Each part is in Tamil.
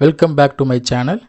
Welcome back to my channel.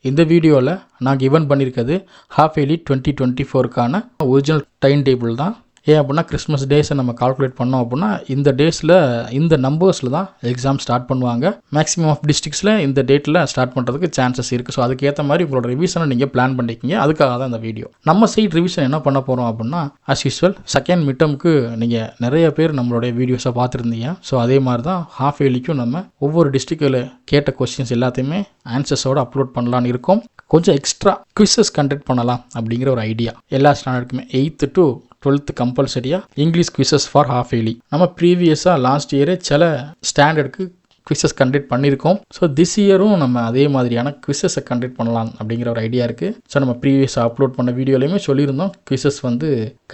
இந்த வீடியோவில் நான் கிவன் பண்ணியிருக்கிறது ஹாஃப் இயர்லி 2024க்கான ஒரிஜினல் டைம் டேபிள் தான். ஏன் அப்படின்னா கிறிஸ்மஸ் டேஸை நம்ம கால்குலேட் பண்ணோம் அப்படின்னா இந்த டேஸில் இந்த நம்பர்ஸில் தான் எக்ஸாம் ஸ்டார்ட் பண்ணுவாங்க. மேக்ஸிமம் ஆஃப் டிஸ்ட்ரிக்ஸில் இந்த டேட்டில் ஸ்டார்ட் பண்ணுறதுக்கு சான்சஸ் இருக்குது. ஸோ அதுக்கேற்ற மாதிரி உங்களோட ரிவிஷனை நீங்கள் பிளான் பண்ணிக்கிங்க. அதுக்காக தான் இந்த வீடியோ. நம்ம சைட் ரிவிஷன் என்ன பண்ண போகிறோம் அப்படின்னா அஸ் யூஸ்வல் செகண்ட் மிட்டமுக்கு நீங்கள் நிறைய பேர் நம்மளுடைய வீடியோஸை பார்த்துருந்தீங்க. ஸோ அதே மாதிரி தான் ஹாஃப் இயர்லிக்கும் நம்ம ஒவ்வொரு டிஸ்ட்ரிக்டில் கேட்ட கொஸ்டின்ஸ் எல்லாத்தையுமே ஆன்சர்ஸோடு அப்லோட் பண்ணலான்னு இருக்கோம். கொஞ்சம் எக்ஸ்ட்ரா குவிஸஸ் கண்டக்ட் பண்ணலாம் அப்படிங்கிற ஒரு ஐடியா. எல்லா ஸ்டாண்டர்டுக்குமே 8th to 12th கம்பல்சரியாக English quizzes for half yearly. நம்ம ப்ரீவியஸாக லாஸ்ட் இயரே சில ஸ்டாண்டர்டுக்கு குவிசஸ் கண்டக்ட் பண்ணியிருக்கோம். ஸோ திஸ் இயரும் நம்ம அதே மாதிரியான குவிசஸை கண்டக்ட் பண்ணலாம் அப்படிங்கிற ஒரு ஐடியா இருக்குது. ஸோ நம்ம ப்ரீவியஸாக அப்லோட் பண்ண வீடியோலையுமே சொல்லியிருந்தோம் குவிசஸ்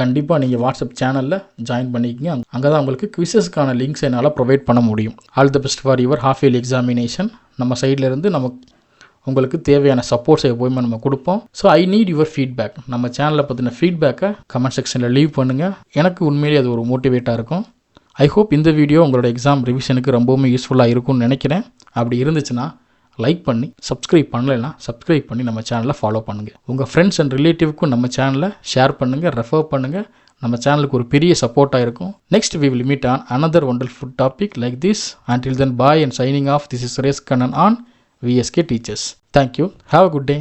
கண்டிப்பாக நீங்கள் வாட்ஸ்அப் சேனலில் ஜாயின் பண்ணிக்கிங்க. அங்கே தான் உங்களுக்கு குவிசஸ்க்கான லிங்க்ஸ் என்னால் ப்ரொவைட் பண்ண முடியும். All the best for your half yearly examination. நம்ம சைட்லேருந்து உங்களுக்கு தேவையான சப்போர்ட்ஸை எப்போயுமே நம்ம கொடுப்போம். So I need your feedback. நம்ம சேனலை பற்றின ஃபீட்பேக்கை கமெண்ட் செக்ஷனில் லீவ் பண்ணுங்கள். எனக்கு உண்மையிலேயே அது ஒரு மோட்டிவேட்டாக இருக்கும். ஐ ஹோப் இந்த வீடியோ உங்களோட எக்ஸாம் ரிவிஷனுக்கு ரொம்பவுமே யூஸ்ஃபுல்லாக இருக்கும்னு நினைக்கிறேன். அப்படி இருந்துச்சுன்னா லைக் பண்ணி, சப்ஸ்கிரைப் பண்ணலைன்னா சப்ஸ்கிரைப் பண்ணி நம்ம சேனலை ஃபாலோ பண்ணுங்கள். உங்கள் ஃப்ரெண்ட்ஸ் அண்ட் ரிலேட்டிவ்க்கும் நம்ம சேனலை ஷேர் பண்ணுங்கள், ரெஃபர் பண்ணுங்கள். நம்ம சேனலுக்கு ஒரு பெரிய சப்போர்ட்டாக இருக்கும். Next we will meet on another wonderful topic like this. Until then, bye and signing off. This is Suresh Kannan on VSK Teachers. Thank you. Have a good day.